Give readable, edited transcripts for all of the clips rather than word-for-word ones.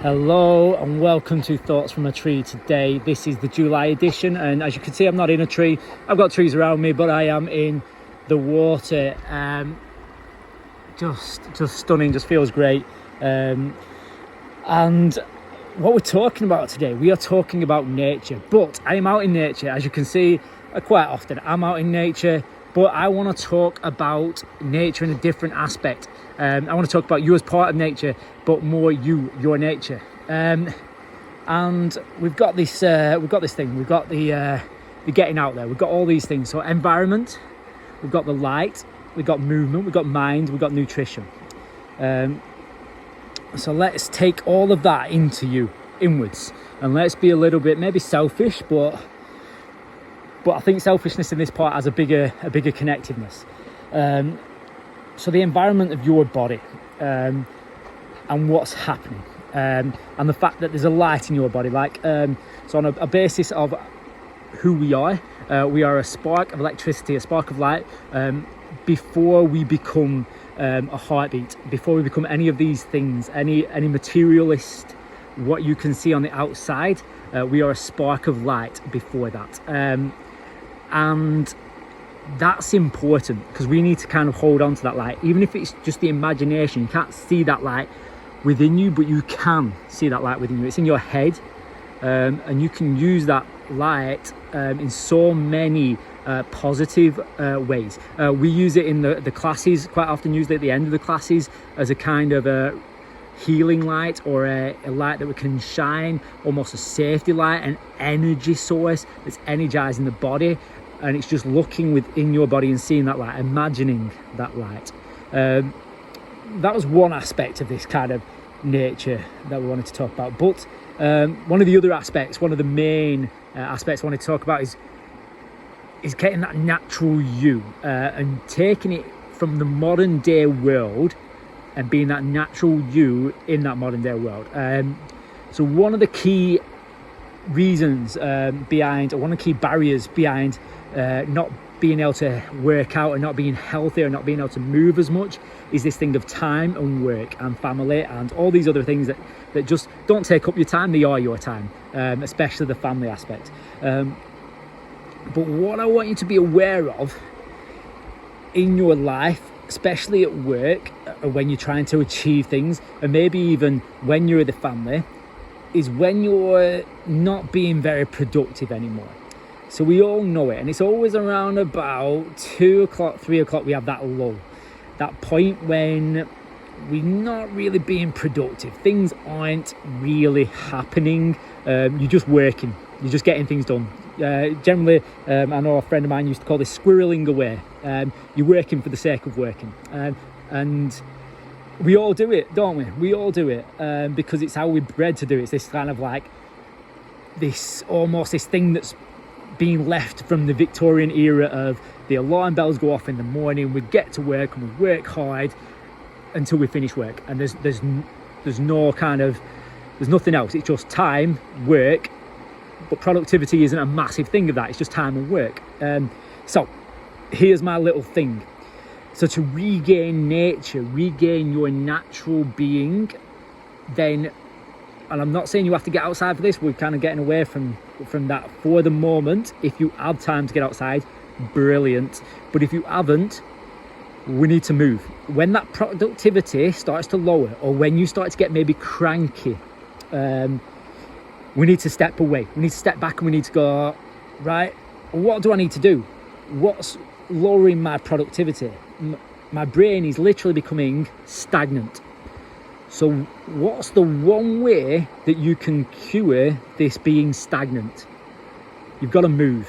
Hello and welcome to Thoughts from a Tree. Today this is the July edition, and as you can see I'm not in a tree. I've got trees around me, but I am in the water. Just stunning, just feels great. And what we're talking about today, we are talking about nature, but I am out in nature. As you can see, quite often I'm out in nature, but I want to talk about nature in a different aspect. I want to talk about you as part of nature, but more your nature. And we've got this thing. We've got the getting out there. We've got all these things. So environment, we've got the light, we've got movement, we've got mind, we've got nutrition. So let's take all of that into you, inwards, and let's be a little bit maybe selfish, but I think selfishness in this part has a bigger connectiveness. So the environment of your body, and what's happening, and the fact that there's a light in your body, so on a basis of who we are a spark of electricity, a spark of light, before we become a heartbeat, before we become any of these things, any materialist, what you can see on the outside. We are a spark of light before that, and that's important because we need to kind of hold on to that light, even if it's just the imagination. You can't see that light within you, but you can see that light within you. It's in your head, and you can use that light in so many positive ways. We use it in the classes, quite often used it at the end of the classes as a kind of a healing light, or a light that we can shine, almost a safety light, an energy source that's energizing the body. And it's just looking within your body and seeing that light, imagining that light. That was one aspect of this kind of nature that we wanted to talk about. But one of the other aspects, one of the main aspects I wanted to talk about is getting that natural you, and taking it from the modern day world and being that natural you in that modern day world. So one of the key reasons behind, or one of the key barriers behind not being able to work out and not being healthy or not being able to move as much is this thing of time and work and family and all these other things that just don't take up your time. They are your time, especially the family aspect. But what I want you to be aware of in your life, especially at work, when you're trying to achieve things, and maybe even when you're with the family, is when you're not being very productive anymore. So we all know it, and it's always around about 2 o'clock, 3 o'clock, we have that lull, that point when we're not really being productive. Things aren't really happening. You're just working, you're just getting things done. Generally, I know a friend of mine used to call this squirreling away. You're working for the sake of working. And we all do it, don't we? We all do it because it's how we're bred to do it. It's this kind of like this thing that's being left from the Victorian era of the alarm bells go off in the morning, we get to work and we work hard until we finish work, and there's nothing else. It's just time, work, but productivity isn't a massive thing of that. It's just time and work. So here's my little thing. So to regain nature, regain your natural being, then, and I'm not saying you have to get outside for this, we're kind of getting away from that for the moment. If you have time to get outside, brilliant. But if you haven't, we need to move. When that productivity starts to lower, or when you start to get maybe cranky, we need to step away. We need to step back, and we need to go, right, what do I need to do? What's lowering my productivity? My brain is literally becoming stagnant. So what's the one way that you can cure this being stagnant? You've got to move.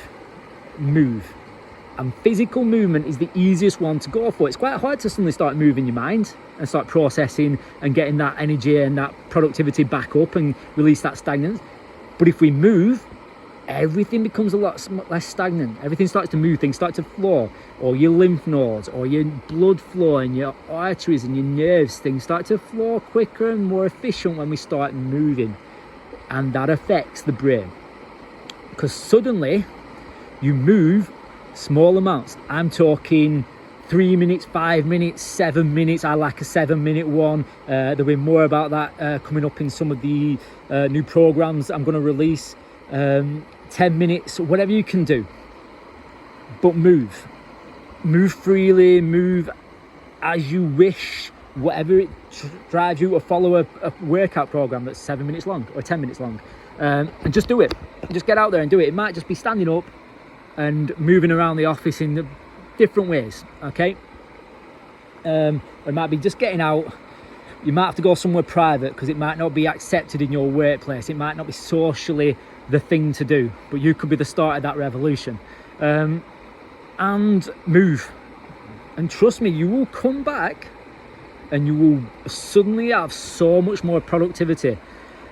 And physical movement is the easiest one to go for. It's quite hard to suddenly start moving your mind and start processing and getting that energy and that productivity back up and release that stagnance. But if we move, everything becomes a lot less stagnant. Everything starts to move, things start to flow, or your lymph nodes, or your blood flow, and your arteries and your nerves, things start to flow quicker and more efficient when we start moving. And that affects the brain, because suddenly you move small amounts. I'm talking 3 minutes, 5 minutes, 7 minutes. I like a 7-minute one. There'll be more about that coming up in some of the new programs I'm going to release. 10 minutes, whatever you can do. But move freely, move as you wish, whatever it drives you, or follow a workout program that's 7 minutes long or 10 minutes long, and just do it. Just get out there and do it. It might just be standing up and moving around the office in the different ways, okay? It might be just getting out. You might have to go somewhere private because it might not be accepted in your workplace. It might not be socially the thing to do, but you could be the start of that revolution. And move, and trust me, you will come back and you will suddenly have so much more productivity,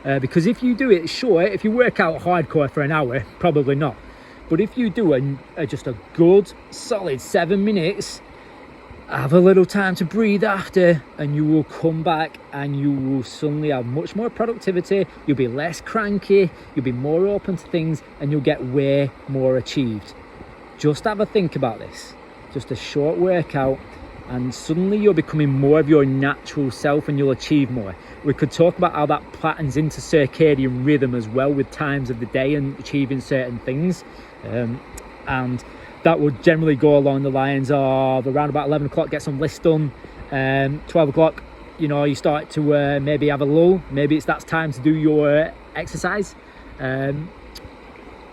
because if you do it, sure, if you work out hardcore for an hour, probably not, but if you do just a good solid 7 minutes, have a little time to breathe after, and you will come back and you will suddenly have much more productivity. You'll be less cranky, you'll be more open to things, and you'll get way more achieved. Just have a think about this. Just a short workout, and suddenly you're becoming more of your natural self and you'll achieve more. We could talk about how that patterns into circadian rhythm as well, with times of the day and achieving certain things. And that would generally go along the lines of around about 11 o'clock, get some lists done. 12 o'clock, you start to maybe have a lull. Maybe that's time to do your exercise. And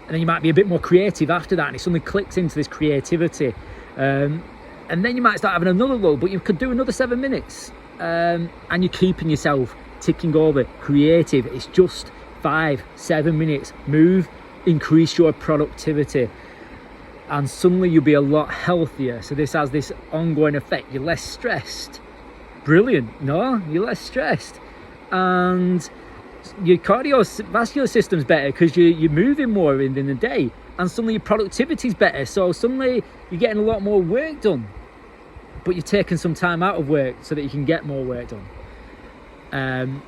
then you might be a bit more creative after that, and it suddenly clicks into this creativity. And then you might start having another lull, but you could do another 7 minutes. And you're keeping yourself ticking over. Creative, it's just 5-7 minutes. Move, increase your productivity. And suddenly you'll be a lot healthier. So this has this ongoing effect. You're less stressed. Brilliant, no? You're less stressed. And your cardiovascular system's better because you're moving more in the day, and suddenly your productivity's better, so suddenly you're getting a lot more work done, but you're taking some time out of work so that you can get more work done.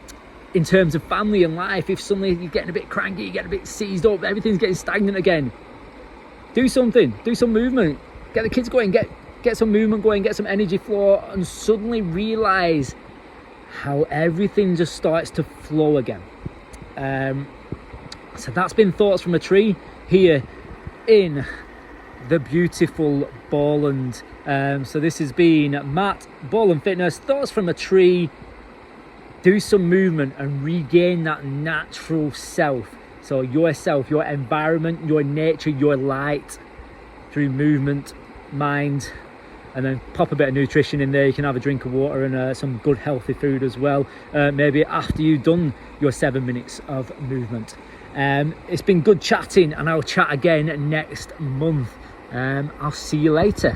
In terms of family and life, if suddenly you're getting a bit cranky, you get a bit seized up, everything's getting stagnant again, do something, do some movement, get the kids going, get some movement going, get some energy flow, and suddenly realize how everything just starts to flow again. So that's been Thoughts from a Tree here in the beautiful Bowland. So this has been Matt, Bowland Fitness, Thoughts from a Tree. Do some movement and regain that natural self. So yourself, your environment, your nature, your light, through movement, mind, and then pop a bit of nutrition in there. You can have a drink of water and some good healthy food as well, maybe after you've done your 7 minutes of movement. It's been good chatting, and I'll chat again next month. I'll see you later.